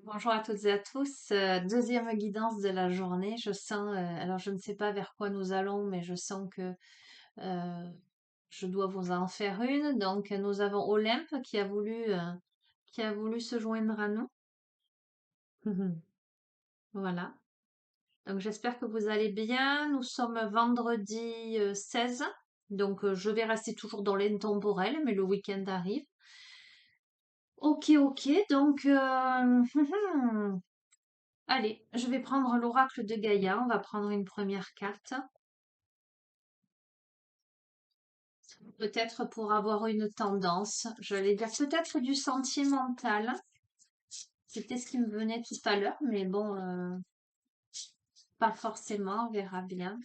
Bonjour à toutes et à tous. Deuxième guidance de la journée. Je sens, alors je ne sais pas vers quoi nous allons, mais je sens que euh, je dois vous en faire une. Donc nous avons Olympe qui a voulu se joindre à nous. Voilà. Donc j'espère que vous allez bien. Nous sommes vendredi 16. Donc je vais rester toujours dans l'intemporel, mais le week-end arrive. Ok, ok. Donc allez, je vais prendre l'oracle de Gaïa. On va prendre une première carte. Peut-être pour avoir une tendance. J'allais dire peut-être du sentimental. C'était ce qui me venait tout à l'heure, mais bon, pas forcément. On verra bien.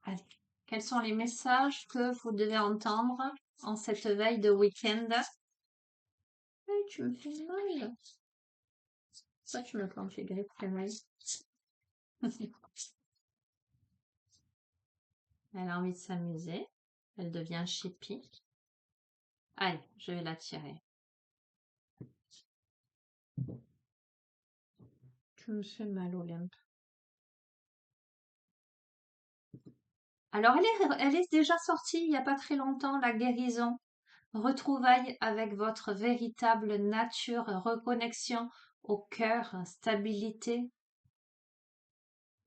Allez. Quels sont les messages que vous devez entendre en cette veille de week-end? Eh, tu me fais mal. Pourquoi tu me plantes les grippes, mal. Elle a envie de s'amuser. Elle devient chippie. Allez, je vais la tirer. Tu me fais mal, Olympe. Alors, elle est déjà sortie il n'y a pas très longtemps, la guérison. Retrouvailles avec votre véritable nature, reconnexion au cœur, stabilité,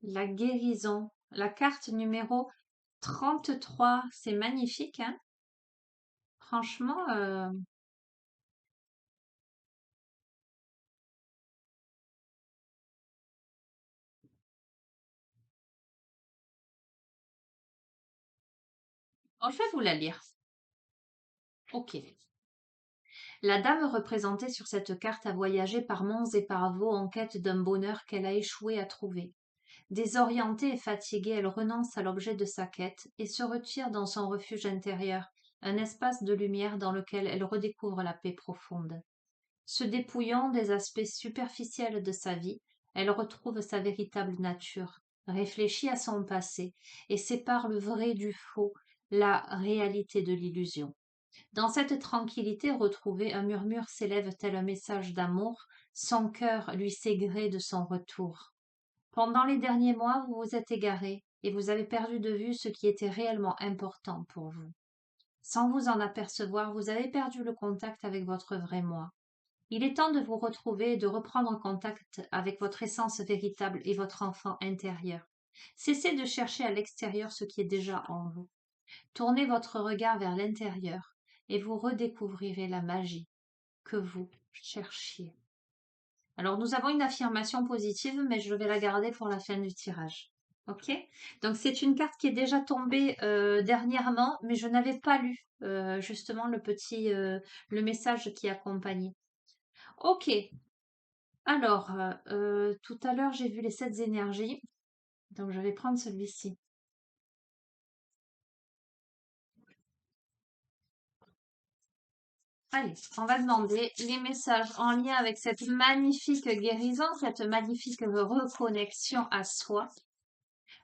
la guérison. La carte numéro 33, c'est magnifique, hein? Franchement, je vais vous la lire. Ok. La dame représentée sur cette carte a voyagé par monts et par vaux en quête d'un bonheur qu'elle a échoué à trouver. Désorientée et fatiguée, elle renonce à l'objet de sa quête et se retire dans son refuge intérieur, un espace de lumière dans lequel elle redécouvre la paix profonde. Se dépouillant des aspects superficiels de sa vie, elle retrouve sa véritable nature, réfléchit à son passé et sépare le vrai du faux, la réalité de l'illusion. Dans cette tranquillité retrouvée, un murmure s'élève tel un message d'amour, son cœur lui sait gré de son retour. Pendant les derniers mois, vous vous êtes égaré et vous avez perdu de vue ce qui était réellement important pour vous. Sans vous en apercevoir, vous avez perdu le contact avec votre vrai moi. Il est temps de vous retrouver et de reprendre contact avec votre essence véritable et votre enfant intérieur. Cessez de chercher à l'extérieur ce qui est déjà en vous. Tournez votre regard vers l'intérieur et vous redécouvrirez la magie que vous cherchiez. Alors, nous avons une affirmation positive, mais je vais la garder pour la fin du tirage. Ok? Donc, c'est une carte qui est déjà tombée dernièrement, mais je n'avais pas lu justement le message qui accompagnait. Ok. Alors, tout à l'heure, j'ai vu les 7 énergies, donc je vais prendre celui-ci. Allez, on va demander les messages en lien avec cette magnifique guérison, cette magnifique reconnexion à soi.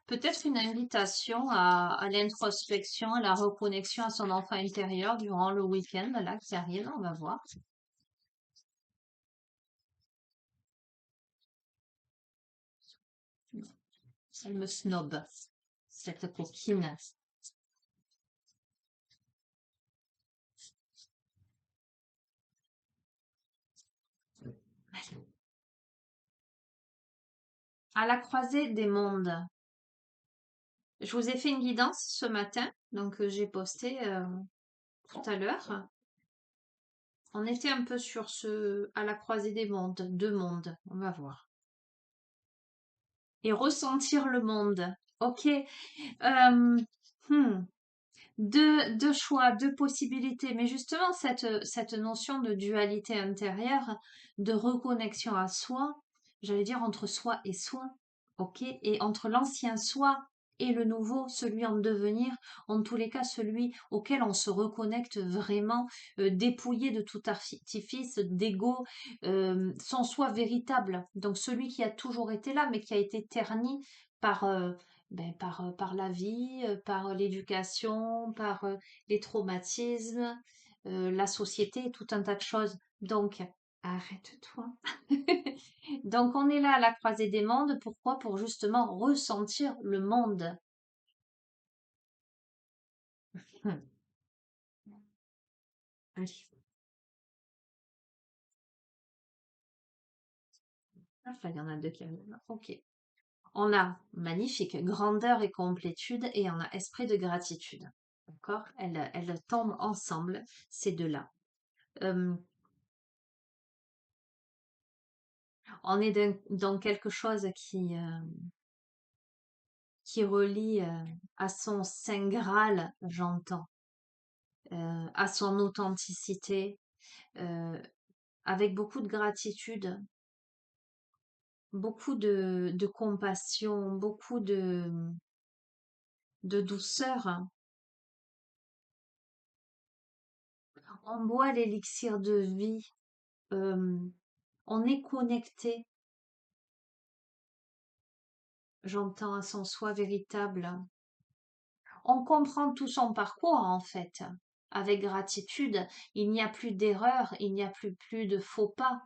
Peut-être une invitation à l'introspection, à la reconnexion à son enfant intérieur durant le week-end là qui arrive, on va voir. Elle me snob, cette coquine. À la croisée des mondes. Je vous ai fait une guidance ce matin, donc j'ai posté tout à l'heure. On était un peu sur à la croisée des mondes, deux mondes, on va voir. Et ressentir le monde. Ok. Hmm. Deux choix, deux possibilités. Mais justement, cette notion de dualité intérieure, de reconnexion à soi, j'allais dire entre soi et soi, ok? Et entre l'ancien soi et le nouveau, celui en devenir, en tous les cas, celui auquel on se reconnecte vraiment, dépouillé de tout artifice, d'ego, son soi véritable. Donc celui qui a toujours été là, mais qui a été terni par, par la vie, par l'éducation, par les traumatismes, la société et tout un tas de choses. Donc, arrête-toi. Donc, on est là à la croisée des mondes. Pourquoi? Pour justement ressentir le monde. Hmm. Allez. Enfin, il y en a deux qui arrivent. Ok. On a magnifique grandeur et complétude et on a esprit de gratitude. D'accord? Elles tombent ensemble, ces deux-là. Euh, on est dans quelque chose qui relie à son Saint Graal, j'entends, à son authenticité, euh, avec beaucoup de gratitude, beaucoup de compassion, beaucoup de douceur. On boit l'élixir de vie, euh, on est connecté, j'entends, à son soi véritable. On comprend tout son parcours en fait. Avec gratitude, il n'y a plus d'erreur, il n'y a plus de faux pas,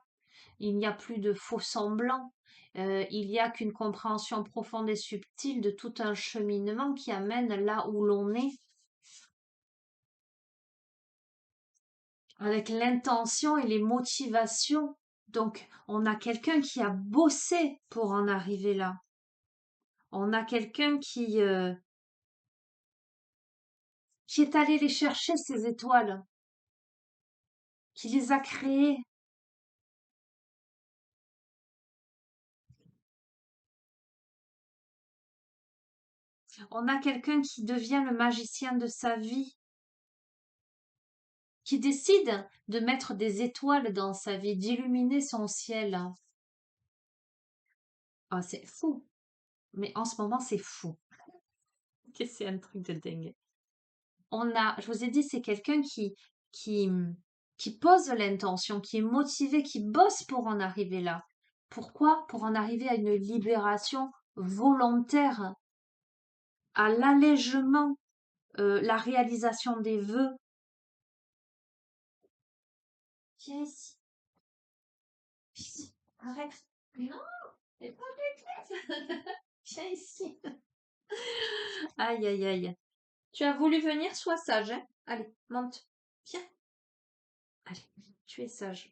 il n'y a plus de faux semblants. Il n'y a qu'une compréhension profonde et subtile de tout un cheminement qui amène là où l'on est, avec l'intention et les motivations. Donc, on a quelqu'un qui a bossé pour en arriver là. On a quelqu'un qui est allé les chercher, ces étoiles, qui les a créées. On a quelqu'un qui devient le magicien de sa vie, qui décide de mettre des étoiles dans sa vie, d'illuminer son ciel. Ah, c'est fou. Mais en ce moment, c'est fou. C'est un truc de dingue. Je vous ai dit, c'est quelqu'un qui, qui pose l'intention, qui est motivé, qui bosse pour en arriver là. Pourquoi? Pour en arriver à une libération volontaire, à l'allègement, la réalisation des vœux. Viens ici, ici, arrête. Non, c'est pas bête. Viens ici. Aïe, aïe, aïe. Tu as voulu venir, sois sage, hein? Allez, monte. Viens. Allez, tu es sage.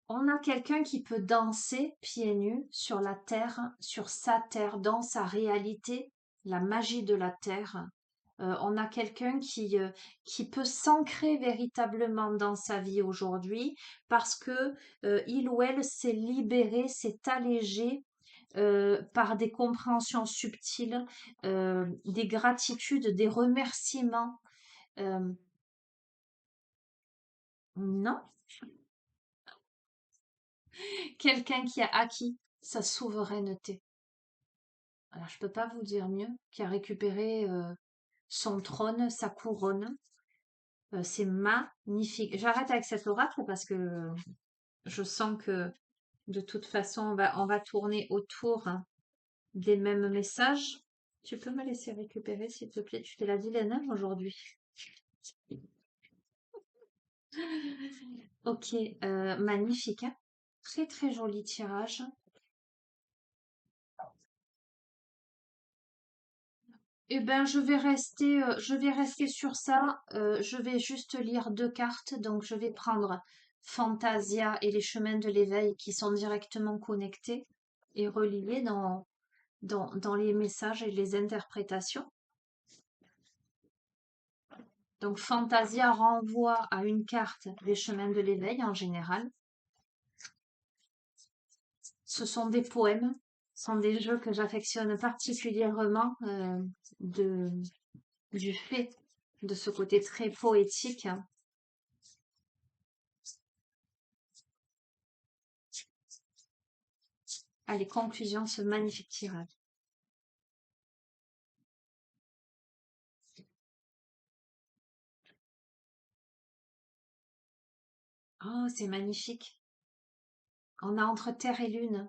On a quelqu'un qui peut danser pieds nus sur la terre, sur sa terre, dans sa réalité, la magie de la terre. On a quelqu'un qui peut s'ancrer véritablement dans sa vie aujourd'hui parce que il ou elle s'est libéré, s'est allégé par des compréhensions subtiles, des gratitudes, des remerciements. Euh, non, quelqu'un qui a acquis sa souveraineté. Alors, je peux pas vous dire mieux, qui a récupéré son trône, sa couronne. C'est magnifique. J'arrête avec cet oracle parce que je sens que de toute façon, on va tourner autour des mêmes messages. Tu peux me laisser récupérer, s'il te plaît? Tu fais la vilaine hein, aujourd'hui. Ok, magnifique. Hein. Très très joli tirage. Eh ben, je vais rester sur ça. Je vais juste lire deux cartes. Donc, je vais prendre Fantasia et les chemins de l'éveil qui sont directement connectés et reliés dans les messages et les interprétations. Donc, Fantasia renvoie à une carte des chemins de l'éveil en général. Ce sont des poèmes, ce sont des jeux que j'affectionne particulièrement du fait de ce côté très poétique. Allez, conclusion, ce magnifique tirage. Oh, c'est magnifique. On a entre terre et lune.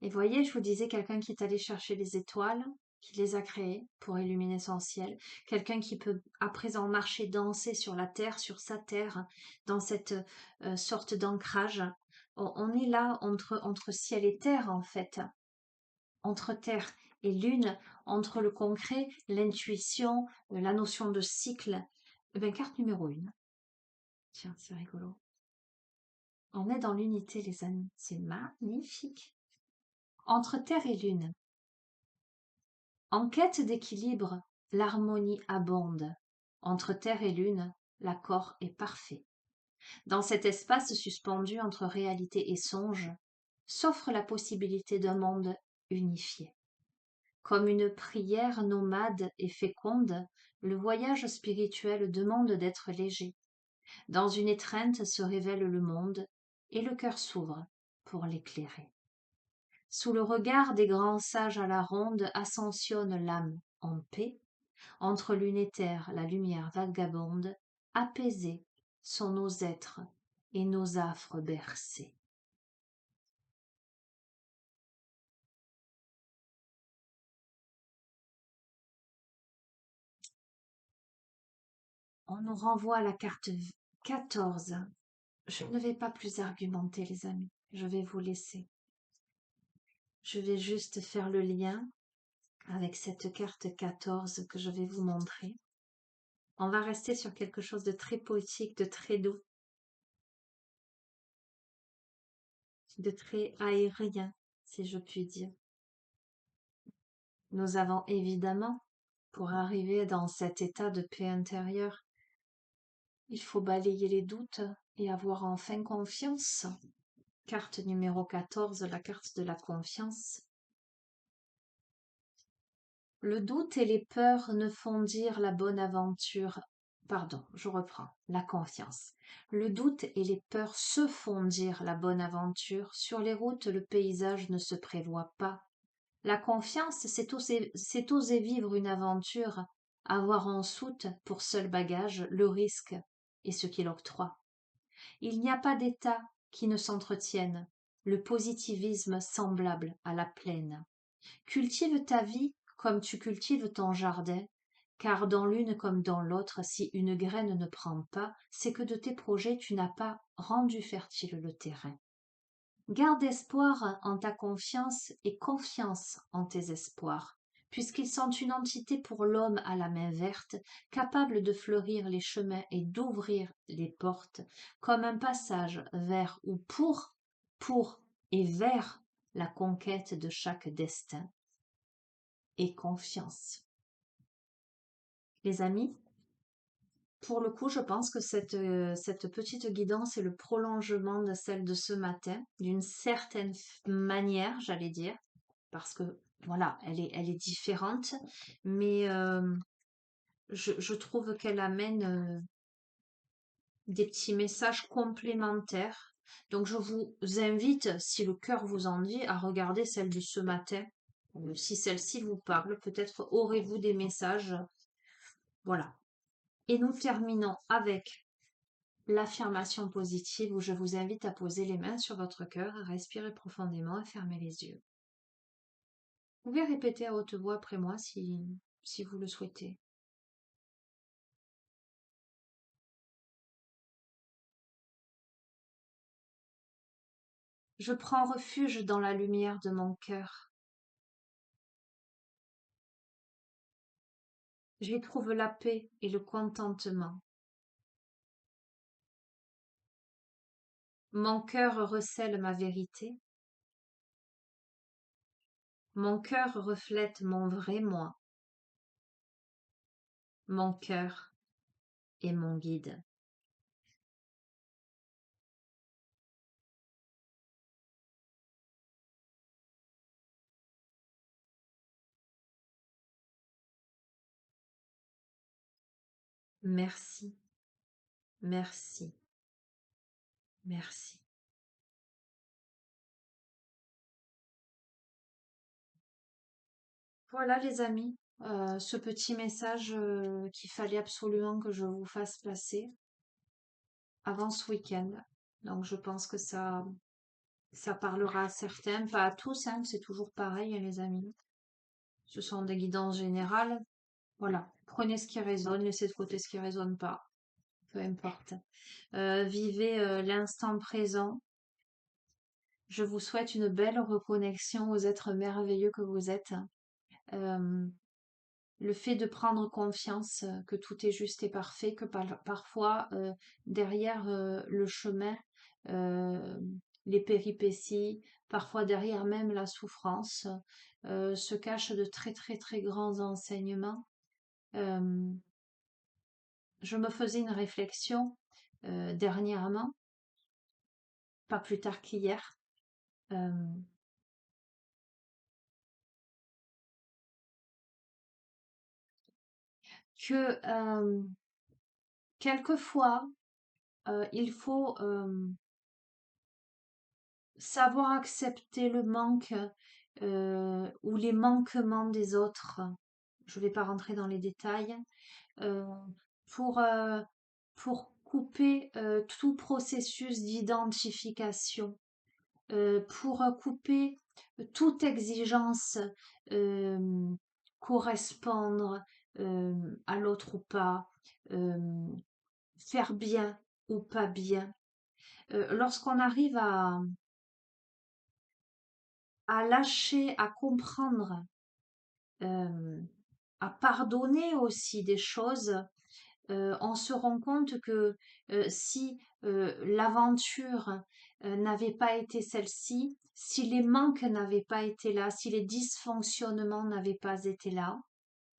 Et voyez, je vous disais quelqu'un qui est allé chercher les étoiles, qui les a créés pour illuminer son ciel, quelqu'un qui peut à présent marcher, danser sur la terre, sur sa terre, dans cette sorte d'ancrage. On est là entre ciel et terre, en fait, entre terre et lune, entre le concret, l'intuition, la notion de cycle. Eh bien, carte numéro 1. Tiens, c'est rigolo. On est dans l'unité, les amis. C'est magnifique. Entre terre et lune. En quête d'équilibre, l'harmonie abonde. Entre terre et lune, l'accord est parfait. Dans cet espace suspendu entre réalité et songe, s'offre la possibilité d'un monde unifié. Comme une prière nomade et féconde, le voyage spirituel demande d'être léger. Dans une étreinte se révèle le monde, et le cœur s'ouvre pour l'éclairer. Sous le regard des grands sages à la ronde ascensionne l'âme en paix, entre lune et terre la lumière vagabonde, apaisée sont nos êtres et nos affres bercés. On nous renvoie à la carte 14. Je ne vais pas plus argumenter, les amis. Je vais vous laisser. Je vais juste faire le lien avec cette carte 14 que je vais vous montrer. On va rester sur quelque chose de très poétique, de très doux, de très aérien, si je puis dire. Nous avons évidemment, pour arriver dans cet état de paix intérieure, il faut balayer les doutes et avoir enfin confiance. Carte numéro 14, la carte de la confiance. Le doute et les peurs ne font dire la bonne aventure. Pardon, je reprends. La confiance. Le doute et les peurs se font dire la bonne aventure. Sur les routes, le paysage ne se prévoit pas. La confiance, c'est oser vivre une aventure, avoir en soute pour seul bagage le risque et ce qu'il octroie. Il n'y a pas d'état qui ne s'entretienne, le positivisme semblable à la plaine. Cultive ta vie comme tu cultives ton jardin, car dans l'une comme dans l'autre, si une graine ne prend pas, c'est que de tes projets tu n'as pas rendu fertile le terrain. Garde espoir en ta confiance et confiance en tes espoirs, puisqu'ils sont une entité pour l'homme à la main verte, capable de fleurir les chemins et d'ouvrir les portes, comme un passage vers ou pour et vers la conquête de chaque destin. Et confiance. Les amis, pour le coup, je pense que cette petite guidance est le prolongement de celle de ce matin, d'une certaine manière, j'allais dire, parce que voilà, elle est différente, mais je trouve qu'elle amène des petits messages complémentaires. Donc je vous invite, si le cœur vous en dit, à regarder celle de ce matin. Si celle-ci vous parle, peut-être aurez-vous des messages. Voilà. Et nous terminons avec l'affirmation positive où je vous invite à poser les mains sur votre cœur, à respirer profondément et fermer les yeux. Vous pouvez répéter à haute voix après moi si vous le souhaitez. Je prends refuge dans la lumière de mon cœur. J'y trouve la paix et le contentement. Mon cœur recèle ma vérité. Mon cœur reflète mon vrai moi. Mon cœur est mon guide. Merci, merci, merci. Voilà les amis, ce petit message qu'il fallait absolument que je vous fasse passer avant ce week-end. Donc je pense que ça parlera à certains, pas à tous, hein, c'est toujours pareil hein, les amis. Ce sont des guidances générales. Voilà, prenez ce qui résonne, laissez de côté ce qui résonne pas, peu importe. Vivez l'instant présent. Je vous souhaite une belle reconnexion aux êtres merveilleux que vous êtes. Euh, le fait de prendre confiance que tout est juste et parfait, que parfois derrière le chemin, euh, les péripéties, parfois derrière même la souffrance, se cachent de très très très grands enseignements. Euh, je me faisais une réflexion dernièrement, pas plus tard qu'hier, euh, que quelquefois, il faut savoir accepter le manque ou les manquements des autres. Je ne vais pas rentrer dans les détails. euh, pour, euh, pour couper tout processus d'identification, pour couper toute exigence, euh, correspondre à l'autre ou pas, euh, faire bien ou pas bien. Lorsqu'on arrive à lâcher, à comprendre, euh, à pardonner aussi des choses, on se rend compte que si l'aventure n'avait pas été celle-ci, si les manques n'avaient pas été là, si les dysfonctionnements n'avaient pas été là,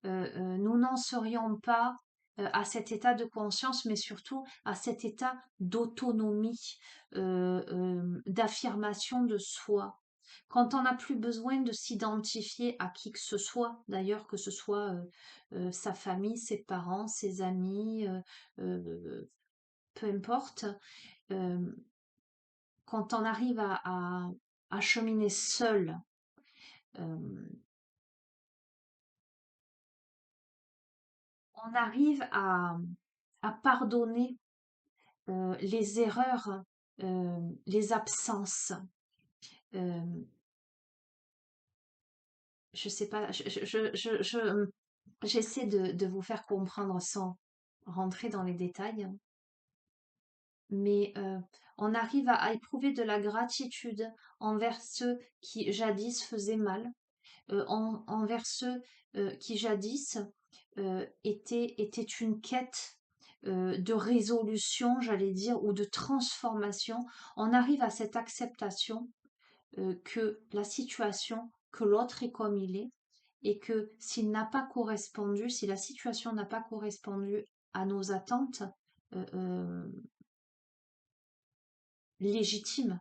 nous n'en serions pas à cet état de conscience, mais surtout à cet état d'autonomie, d'affirmation de soi. Quand on n'a plus besoin de s'identifier à qui que ce soit, d'ailleurs, que ce soit sa famille, ses parents, ses amis, peu importe, euh, quand on arrive à cheminer seul, euh, on arrive à pardonner les erreurs, les absences. euh, je sais pas, j'essaie de vous faire comprendre sans rentrer dans les détails, mais on arrive à éprouver de la gratitude envers ceux qui jadis faisaient mal, envers ceux qui jadis étaient une quête de résolution, j'allais dire, ou de transformation. On arrive à cette acceptation que la situation, que l'autre est comme il est, et que s'il n'a pas correspondu, si la situation n'a pas correspondu à nos attentes légitimes,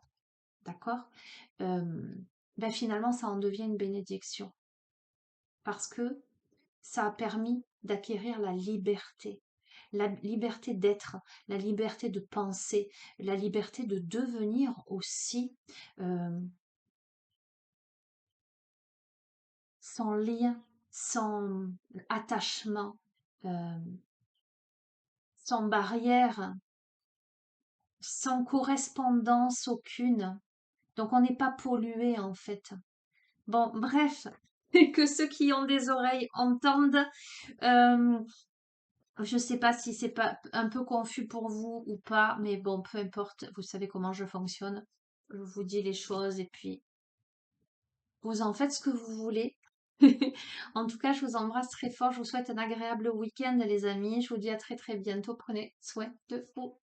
d'accord, euh, ben finalement ça en devient une bénédiction parce que ça a permis d'acquérir la liberté d'être, la liberté de penser, la liberté de devenir aussi euh, sans lien, sans attachement, euh, sans barrière, sans correspondance aucune. Donc on n'est pas pollué en fait. Bon, bref, que ceux qui ont des oreilles entendent. Euh, je sais pas si c'est pas un peu confus pour vous ou pas, mais bon, peu importe, vous savez comment je fonctionne. Je vous dis les choses et puis vous en faites ce que vous voulez. En tout cas, je vous embrasse très fort. Je vous souhaite un agréable week-end, les amis. Je vous dis à très très bientôt. Prenez soin de vous.